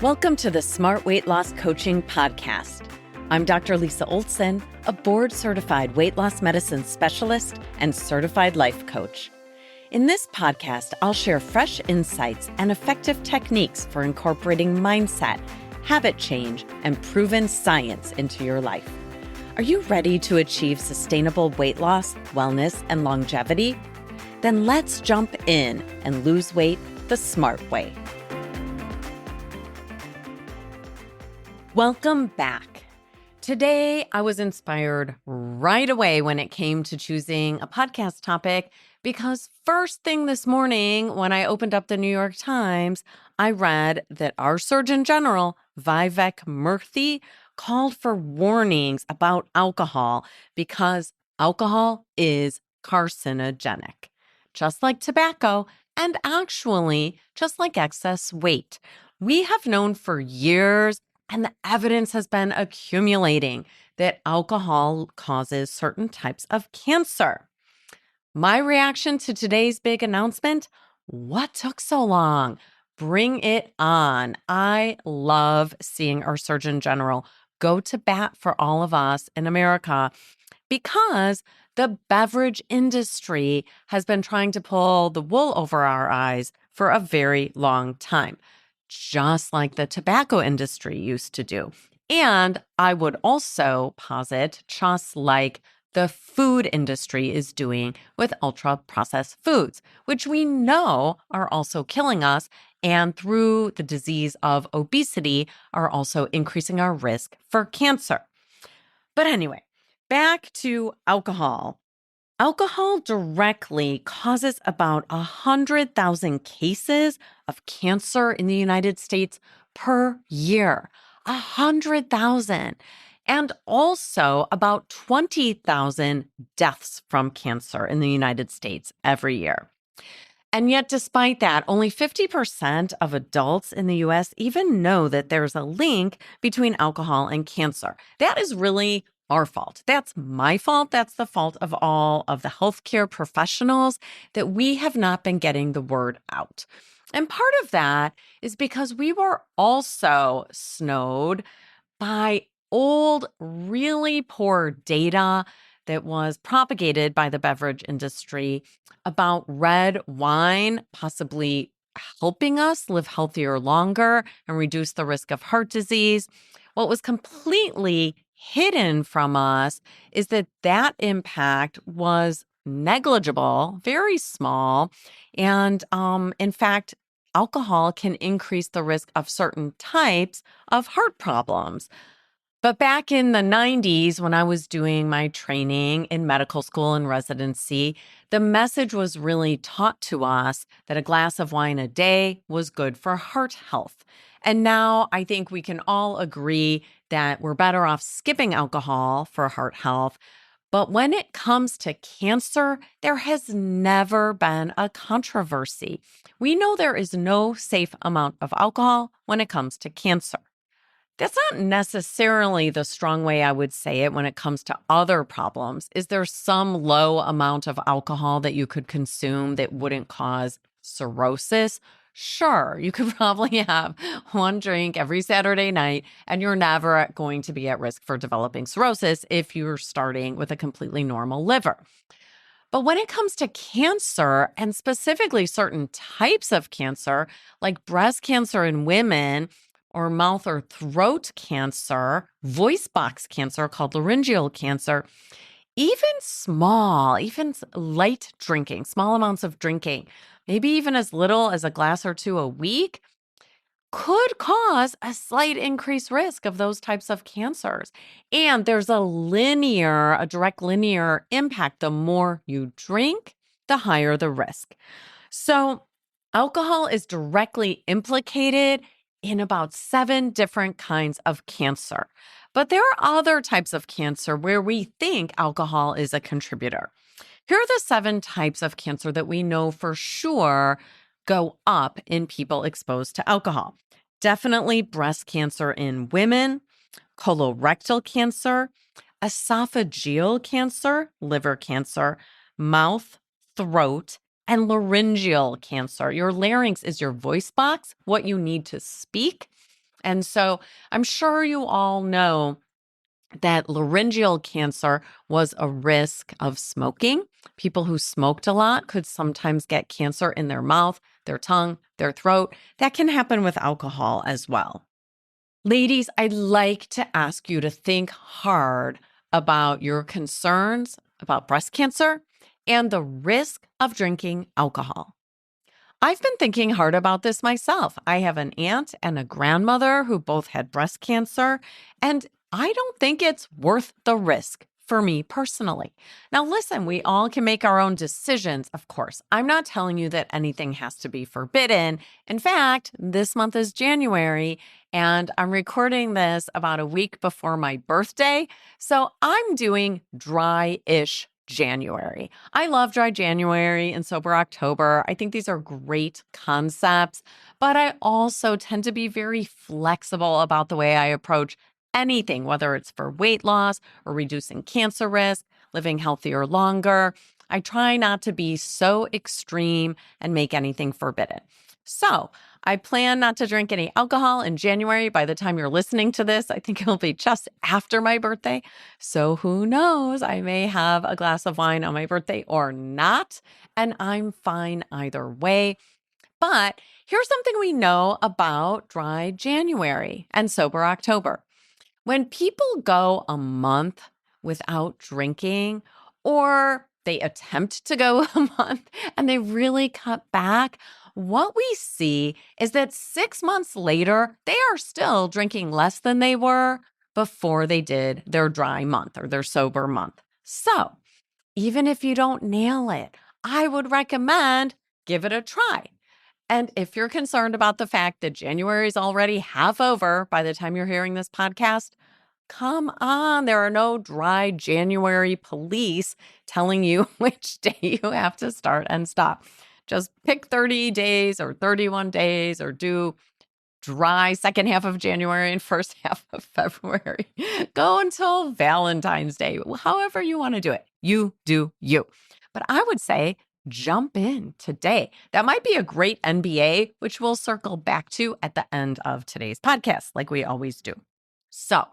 Welcome to the Smart Weight Loss Coaching Podcast. I'm Dr. Lisa Olson, a board-certified weight loss medicine specialist and certified life coach. In this podcast, I'll share fresh insights and effective techniques for incorporating mindset, habit change, and proven science into your life. Are you ready to achieve sustainable weight loss, wellness, and longevity? Then let's jump in and lose weight the smart way. Welcome back. Today, I was inspired right away when it came to choosing a podcast topic because first thing this morning, when I opened up the New York Times, I read that our Surgeon General, Vivek Murthy, called for warnings about alcohol because alcohol is carcinogenic, just like tobacco and actually just like excess weight. We have known for years, and the evidence has been accumulating that alcohol causes certain types of cancer. My reaction to today's big announcement: what took so long? Bring it on. I love seeing our Surgeon General go to bat for all of us in America because the beverage industry has been trying to pull the wool over our eyes for a very long time, just like the tobacco industry used to do. And I would also posit, just like the food industry is doing with ultra-processed foods, which we know are also killing us, and through the disease of obesity are also increasing our risk for cancer. But anyway, back to alcohol. Alcohol directly causes about 100,000 cases of cancer in the United States per year. 100,000. And also about 20,000 deaths from cancer in the United States every year. And yet, despite that, only 50% of adults in the US even know that there's a link between alcohol and cancer. That is really our fault. That's my fault. That's the fault of all of the healthcare professionals that we have not been getting the word out. And part of that is because we were also snowed by old, really poor data that was propagated by the beverage industry about red wine possibly helping us live healthier longer and reduce the risk of heart disease. What was completely hidden from us is that that impact was negligible, very small. And in fact, alcohol can increase the risk of certain types of heart problems. But back in the 90s, when I was doing my training in medical school and residency, the message was really taught to us that a glass of wine a day was good for heart health. And now I think we can all agree that we're better off skipping alcohol for heart health. But when it comes to cancer, there has never been a controversy. We know there is no safe amount of alcohol when it comes to cancer. That's not necessarily the strong way I would say it when it comes to other problems. Is there some low amount of alcohol that you could consume that wouldn't cause cirrhosis? Sure, you could probably have one drink every Saturday night and you're never going to be at risk for developing cirrhosis if you're starting with a completely normal liver. But when it comes to cancer, and specifically certain types of cancer, like breast cancer in women, or mouth or throat cancer, voice box cancer called laryngeal cancer, even light drinking, small amounts of drinking, maybe even as little as a glass or two a week, could cause a slight increased risk of those types of cancers. And there's a direct linear impact. The more you drink, the higher the risk. So alcohol is directly implicated in about 7 different kinds of cancer. But there are other types of cancer where we think alcohol is a contributor. Here are the 7 types of cancer that we know for sure go up in people exposed to alcohol. Definitely breast cancer in women, colorectal cancer, esophageal cancer, liver cancer, mouth, throat, and laryngeal cancer. Your larynx is your voice box, what you need to speak. And so I'm sure you all know that laryngeal cancer was a risk of smoking. People who smoked a lot could sometimes get cancer in their mouth, their tongue, their throat. That can happen with alcohol as well. Ladies, I'd like to ask you to think hard about your concerns about breast cancer and the risk of drinking alcohol. I've been thinking hard about this myself. I have an aunt and a grandmother who both had breast cancer, and I don't think it's worth the risk for me personally. Now, listen, we all can make our own decisions, of course. I'm not telling you that anything has to be forbidden. In fact, this month is January, and I'm recording this about a week before my birthday. So I'm doing dry-ish January. I love dry January and sober October. I think these are great concepts, but I also tend to be very flexible about the way I approach anything, whether it's for weight loss or reducing cancer risk, living healthier longer. I try not to be so extreme and make anything forbidden. So I plan not to drink any alcohol in January. By the time you're listening to this, I think it'll be just after my birthday. So who knows? I may have a glass of wine on my birthday or not, and I'm fine either way. But here's something we know about dry January and sober October. When people go a month without drinking, or they attempt to go a month and they really cut back, what we see is that 6 months later, they are still drinking less than they were before they did their dry month or their sober month. So even if you don't nail it, I would recommend give it a try. And if you're concerned about the fact that January is already half over by the time you're hearing this podcast, come on. There are no dry January police telling you which day you have to start and stop. Just pick 30 days or 31 days or do dry second half of January and first half of February. Go until Valentine's Day, however you want to do it. You do you. But I would say jump in today. That might be a great NBA, which we'll circle back to at the end of today's podcast, like we always do. So,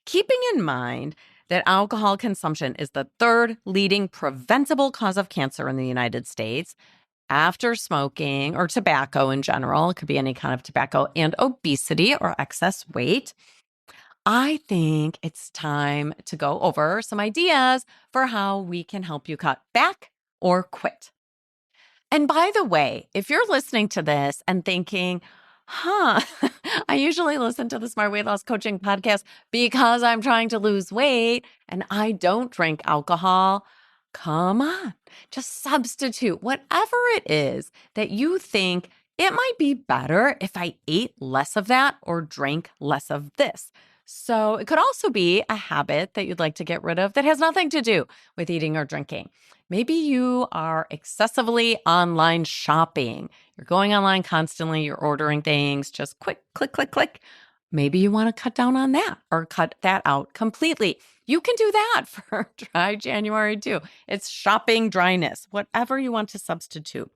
keeping in mind that alcohol consumption is the third leading preventable cause of cancer in the United States, after smoking or tobacco in general, it could be any kind of tobacco, and obesity or excess weight, I think it's time to go over some ideas for how we can help you cut back or quit. And by the way, if you're listening to this and thinking, I usually listen to the Smart Weight Loss Coaching podcast because I'm trying to lose weight and I don't drink alcohol. Come on, just substitute whatever it is that you think it might be better if I ate less of that or drank less of this. So it could also be a habit that you'd like to get rid of that has nothing to do with eating or drinking. Maybe you are excessively online shopping. You're going online constantly, you're ordering things, just quick, click, click, click. Maybe you want to cut down on that or cut that out completely. You can do that for dry January too. It's shopping dryness, whatever you want to substitute.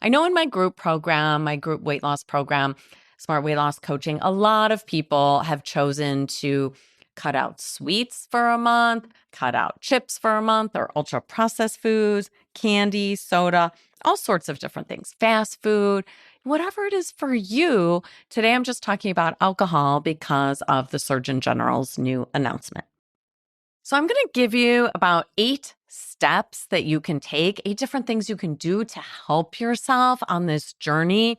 I know in my group program, my group weight loss program, Smart Weight Loss Coaching, a lot of people have chosen to cut out sweets for a month, cut out chips for a month, or ultra processed foods, candy, soda, all sorts of different things, fast food, whatever it is for you. Today, I'm just talking about alcohol because of the Surgeon General's new announcement. So I'm going to give you about 8 steps that you can take, 8 different things you can do to help yourself on this journey.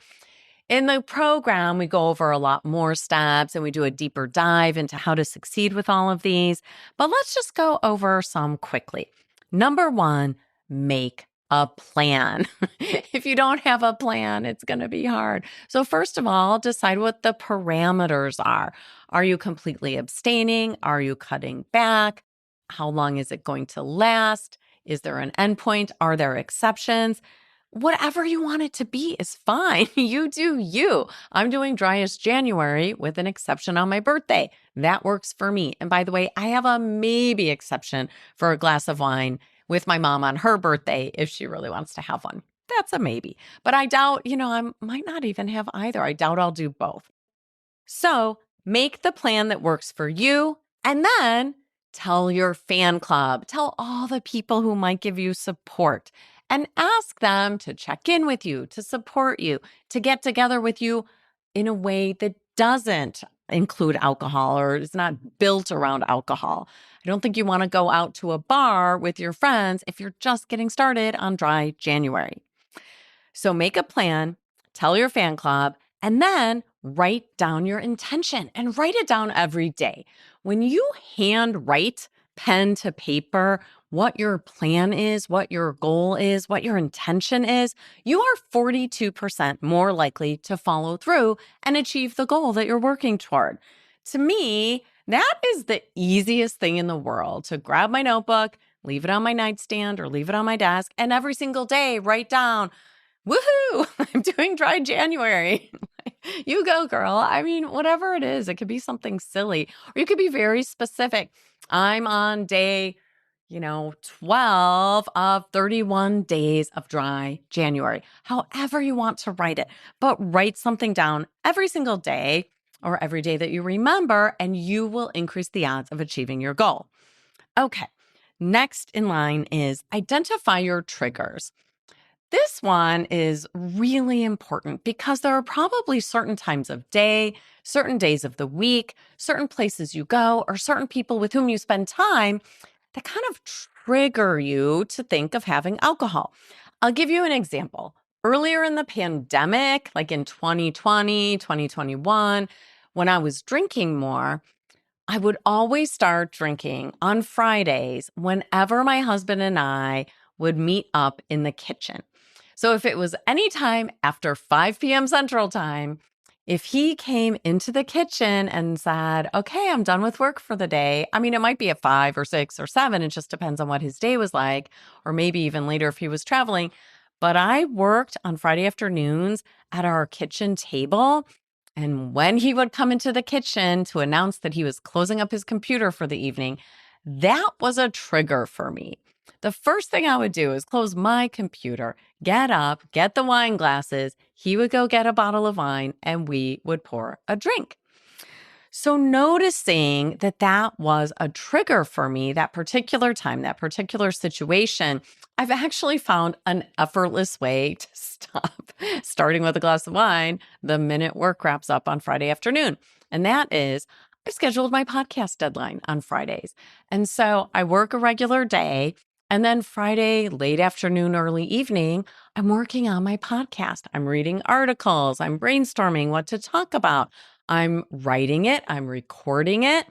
In the program, we go over a lot more steps and we do a deeper dive into how to succeed with all of these. But let's just go over some quickly. Number 1, make a plan. If you don't have a plan, it's going to be hard. So first of all, decide what the parameters are. Are you completely abstaining? Are you cutting back? How long is it going to last? Is there an endpoint? Are there exceptions? Whatever you want it to be is fine. You do you. I'm doing driest January with an exception on my birthday. That works for me. And by the way, I have a maybe exception for a glass of wine with my mom on her birthday if she really wants to have one. That's a maybe. But I doubt, I might not even have either. I doubt I'll do both. So Make the plan that works for you, and then tell your fan club, tell all the people who might give you support, and ask them to check in with you, to support you, to get together with you in a way that doesn't include alcohol or is not built around alcohol. I don't think you want to go out to a bar with your friends if you're just getting started on dry January. So make a plan, tell your fan club, and then write down your intention and write it down every day. When you hand write pen to paper what your plan is, what your goal is, what your intention is, you are 42% more likely to follow through and achieve the goal that you're working toward. To me, that is the easiest thing in the world, to grab my notebook, leave it on my nightstand or leave it on my desk, and every single day write down, woohoo, I'm doing dry January. You go, girl. I mean, whatever it is, it could be something silly, or you could be very specific. I'm on day, 12 of 31 days of dry January. However you want to write it, but write something down every single day or every day that you remember, and you will increase the odds of achieving your goal. Okay. Next in line is identify your triggers. This one is really important because there are probably certain times of day, certain days of the week, certain places you go, or certain people with whom you spend time that kind of trigger you to think of having alcohol. I'll give you an example. Earlier in the pandemic, like in 2020, 2021, when I was drinking more, I would always start drinking on Fridays whenever my husband and I would meet up in the kitchen. So if it was any time after 5 p.m. Central Time, if he came into the kitchen and said, okay, I'm done with work for the day. I mean, it might be at 5 or 6 or 7. It just depends on what his day was like, or maybe even later if he was traveling. But I worked on Friday afternoons at our kitchen table. And when he would come into the kitchen to announce that he was closing up his computer for the evening, that was a trigger for me. The first thing I would do is close my computer, get up, get the wine glasses. He would go get a bottle of wine, and we would pour a drink. So noticing that that was a trigger for me, that particular time, that particular situation, I've actually found an effortless way to stop starting with a glass of wine the minute work wraps up on Friday afternoon. And that is, I've scheduled my podcast deadline on Fridays. And so I work a regular day. And then Friday, late afternoon, early evening, I'm working on my podcast. I'm reading articles. I'm brainstorming what to talk about. I'm writing it. I'm recording it.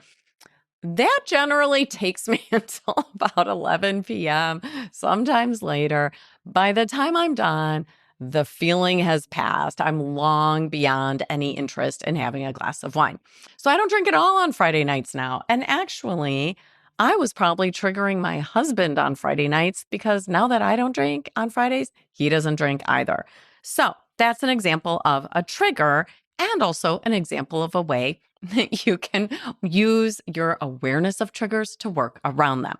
That generally takes me until about 11 p.m., sometimes later. By the time I'm done, the feeling has passed. I'm long beyond any interest in having a glass of wine. So I don't drink at all on Friday nights now. And actually, I was probably triggering my husband on Friday nights because now that I don't drink on Fridays, he doesn't drink either. So that's an example of a trigger, and also an example of a way that you can use your awareness of triggers to work around them.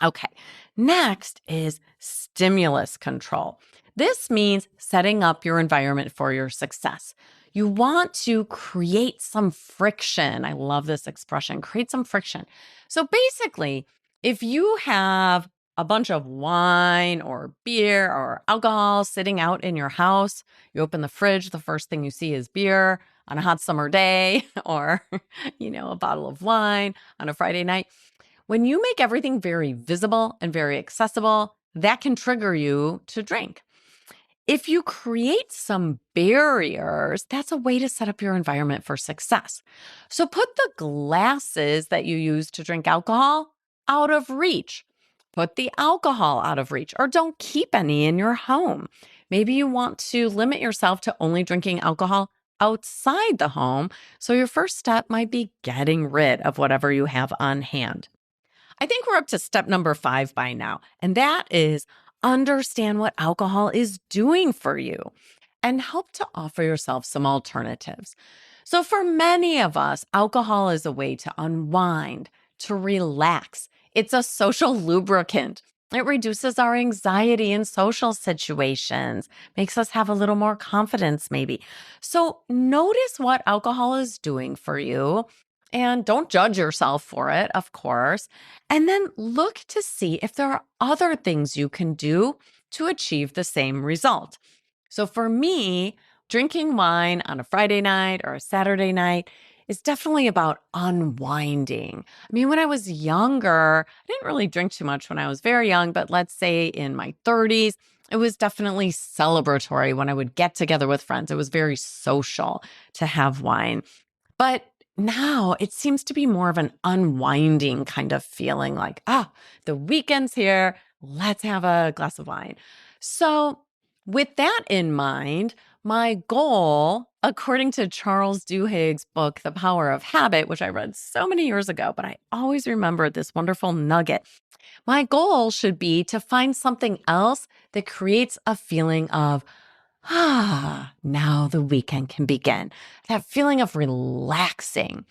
Okay, next is stimulus control. This means setting up your environment for your success. You want to create some friction. I love this expression, create some friction. So basically, if you have a bunch of wine or beer or alcohol sitting out in your house, you open the fridge, the first thing you see is beer on a hot summer day, or, a bottle of wine on a Friday night. When you make everything very visible and very accessible, that can trigger you to drink. If you create some barriers, that's a way to set up your environment for success. So put the glasses that you use to drink alcohol out of reach. Put the alcohol out of reach, or don't keep any in your home. Maybe you want to limit yourself to only drinking alcohol outside the home. So your first step might be getting rid of whatever you have on hand. I think we're up to step number 5 by now, and that is understand what alcohol is doing for you and help to offer yourself some alternatives. So for many of us, alcohol is a way to unwind, to relax. It's a social lubricant. It reduces our anxiety in social situations, makes us have a little more confidence, maybe. So notice what alcohol is doing for you and don't judge yourself for it, of course. And then look to see if there are other things you can do to achieve the same result. So for me, drinking wine on a Friday night or a Saturday night is definitely about unwinding. I mean, when I was younger, I didn't really drink too much when I was very young, but let's say in my 30s, it was definitely celebratory when I would get together with friends. It was very social to have wine. But now it seems to be more of an unwinding kind of feeling like, the weekend's here. Let's have a glass of wine. So, with that in mind, my goal, according to Charles Duhigg's book, The Power of Habit, which I read so many years ago, but I always remember this wonderful nugget. My goal should be to find something else that creates a feeling of, now the weekend can begin. That feeling of relaxing.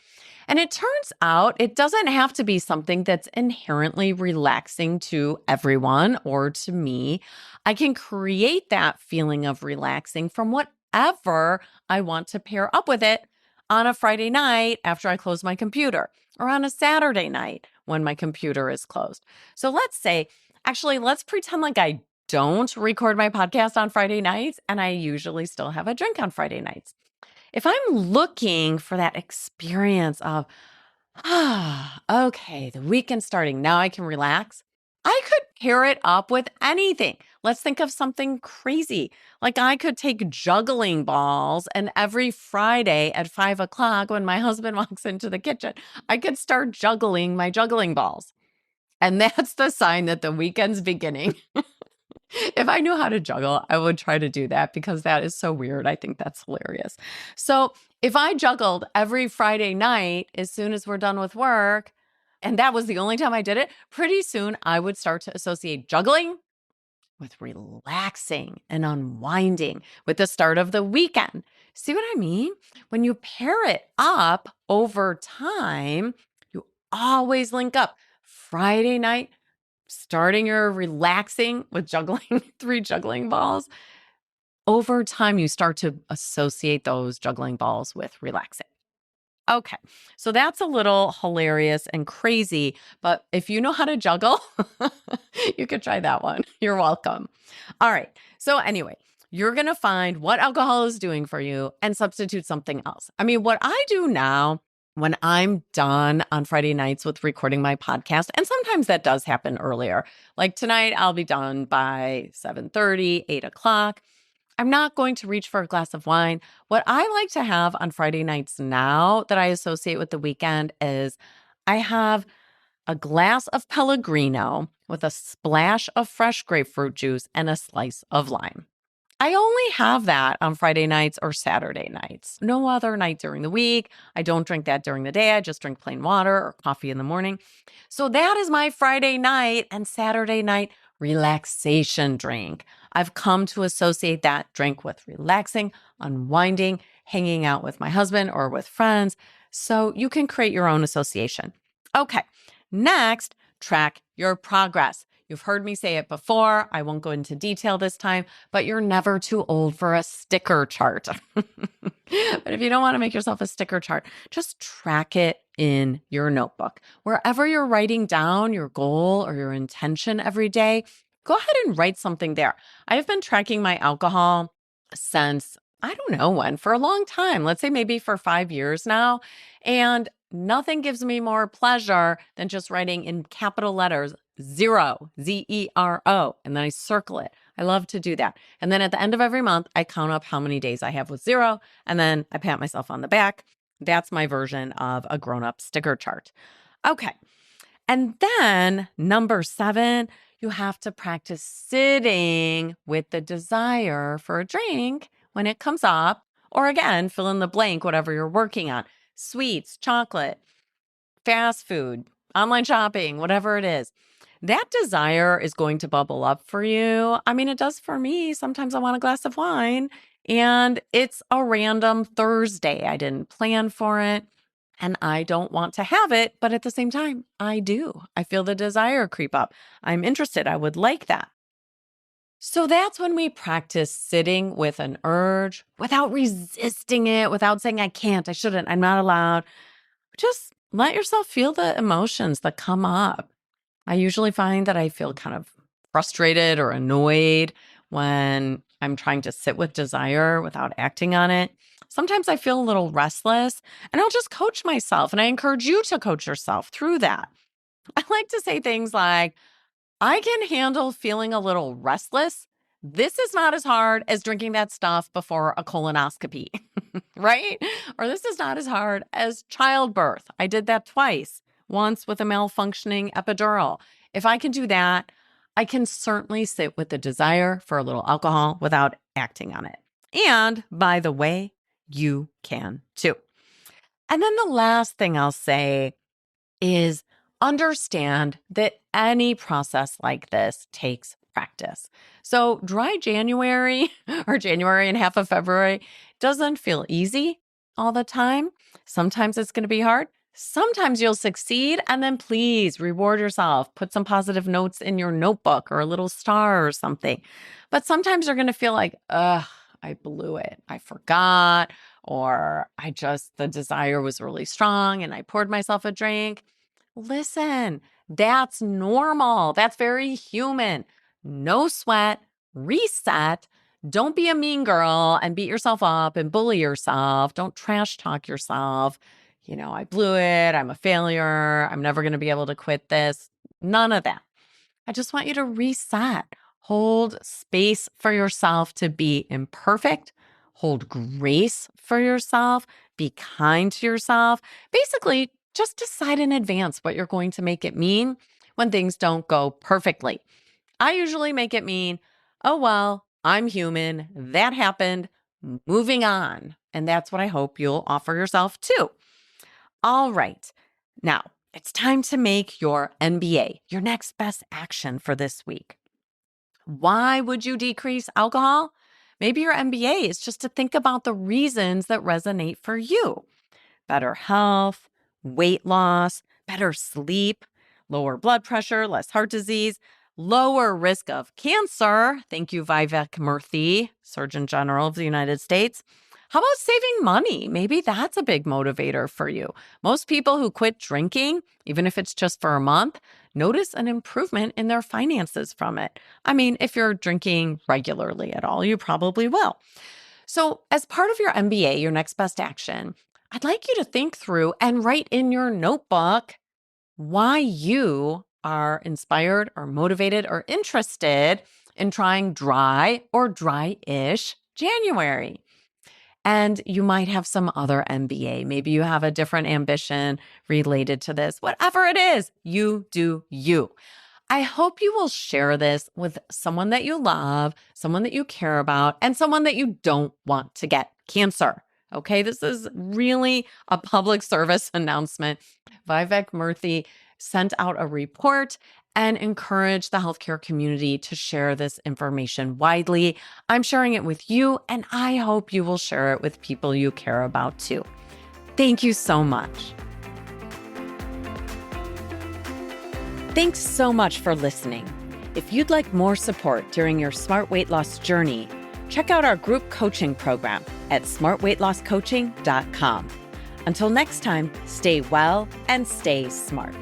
And it turns out it doesn't have to be something that's inherently relaxing to everyone or to me. I can create that feeling of relaxing from whatever I want to pair up with it on a Friday night after I close my computer or on a Saturday night when my computer is closed. So let's pretend like I don't record my podcast on Friday nights and I usually still have a drink on Friday nights. If I'm looking for that experience of, okay, the weekend's starting, now I can relax, I could pair it up with anything. Let's think of something crazy. Like I could take juggling balls, and every Friday at 5 o'clock, when my husband walks into the kitchen, I could start juggling my juggling balls. And that's the sign that the weekend's beginning. If I knew how to juggle, I would try to do that because that is so weird. I think that's hilarious. So if I juggled every Friday night as soon as we're done with work, and that was the only time I did it, pretty soon I would start to associate juggling with relaxing and unwinding with the start of the weekend. See what I mean? When you pair it up over time, you always link up Friday night starting your relaxing with juggling 3 juggling balls. Over time, you start to associate those juggling balls with relaxing. Okay, so that's a little hilarious and crazy, but if you know how to juggle, you could try that one. You're welcome. All right, so anyway, you're going to find what alcohol is doing for you and substitute something else. I mean, what I do now when I'm done on Friday nights with recording my podcast, and sometimes that does happen earlier. Like tonight, I'll be done by 7:30, 8 o'clock. I'm not going to reach for a glass of wine. What I like to have on Friday nights now that I associate with the weekend is I have a glass of Pellegrino with a splash of fresh grapefruit juice and a slice of lime. I only have that on Friday nights or Saturday nights. No other night during the week. I don't drink that during the day. I just drink plain water or coffee in the morning. So that is my Friday night and Saturday night relaxation drink. I've come to associate that drink with relaxing, unwinding, hanging out with my husband or with friends. So you can create your own association. Okay, next, track your progress. You've heard me say it before. I won't go into detail this time, but you're never too old for a sticker chart. But if you don't want to make yourself a sticker chart, just track it in your notebook. Wherever you're writing down your goal or your intention every day, go ahead and write something there. I have been tracking my alcohol since, I don't know when, for a long time. Let's say maybe for 5 years now. And nothing gives me more pleasure than just writing in capital letters, zero, Z-E-R-O, and then I circle it. I love to do that. And then at the end of every month, I count up how many days I have with zero, and then I pat myself on the back. That's my version of a grown-up sticker chart. Okay. And then number 7, you have to practice sitting with the desire for a drink when it comes up, or again, fill in the blank, whatever you're working on. Sweets, chocolate, fast food, online shopping, whatever it is. That desire is going to bubble up for you. I mean, it does for me. Sometimes I want a glass of wine and it's a random Thursday. I didn't plan for it. and I don't want to have it, but at the same time, I do. I feel the desire creep up. I'm interested. I would like that. So that's when we practice sitting with an urge without resisting it, without saying, I can't, I shouldn't, I'm not allowed. Just let yourself feel the emotions that come up. I usually find that I feel kind of frustrated or annoyed when I'm trying to sit with desire without acting on it. Sometimes I feel a little restless, and I'll just coach myself. And I encourage you to coach yourself through that. I like to say things like, I can handle feeling a little restless. This is not as hard as drinking that stuff before a colonoscopy, right? Or this is not as hard as childbirth. I did that twice, once with a malfunctioning epidural. If I can do that, I can certainly sit with the desire for a little alcohol without acting on it. And by the way, you can too. And then the last thing I'll say is understand that any process like this takes practice. So dry January or January and half of February doesn't feel easy all the time. Sometimes it's going to be hard. Sometimes you'll succeed, and then please reward yourself. Put some positive notes in your notebook or a little star or something. But sometimes you're going to feel like, I blew it. I forgot, or the desire was really strong and I poured myself a drink. Listen, that's normal. That's very human. No sweat, reset. Don't be a mean girl and beat yourself up and bully yourself. Don't trash talk yourself. I blew it. I'm a failure. I'm never going to be able to quit this. None of that. I just want you to reset. Hold space for yourself to be imperfect. Hold grace for yourself. Be kind to yourself. Basically, just decide in advance what you're going to make it mean when things don't go perfectly. I usually make it mean, oh, well, I'm human. That happened. Moving on. And that's what I hope you'll offer yourself too. All right. Now, it's time to make your NBA, your next best action for this week. Why would you decrease alcohol? Maybe your MBA is just to think about the reasons that resonate for you. Better health, weight loss, better sleep, lower blood pressure, less heart disease, lower risk of cancer. Thank you, Vivek Murthy, Surgeon General of the United States. How about saving money? Maybe that's a big motivator for you. Most people who quit drinking, even if it's just for a month, notice an improvement in their finances from it. I mean, if you're drinking regularly at all, you probably will. So as part of your MBA, your next best action, I'd like you to think through and write in your notebook why you are inspired or motivated or interested in trying dry or dry-ish January. And you might have some other MBA. Maybe you have a different ambition related to this. Whatever it is, you do you. I hope you will share this with someone that you love, someone that you care about, and someone that you don't want to get cancer. Okay, this is really a public service announcement. Vivek Murthy sent out a report and encouraged the healthcare community to share this information widely. I'm sharing it with you, and I hope you will share it with people you care about too. Thank you so much. Thanks so much for listening. If you'd like more support during your smart weight loss journey, check out our group coaching program at smartweightlosscoaching.com. Until next time, stay well and stay smart.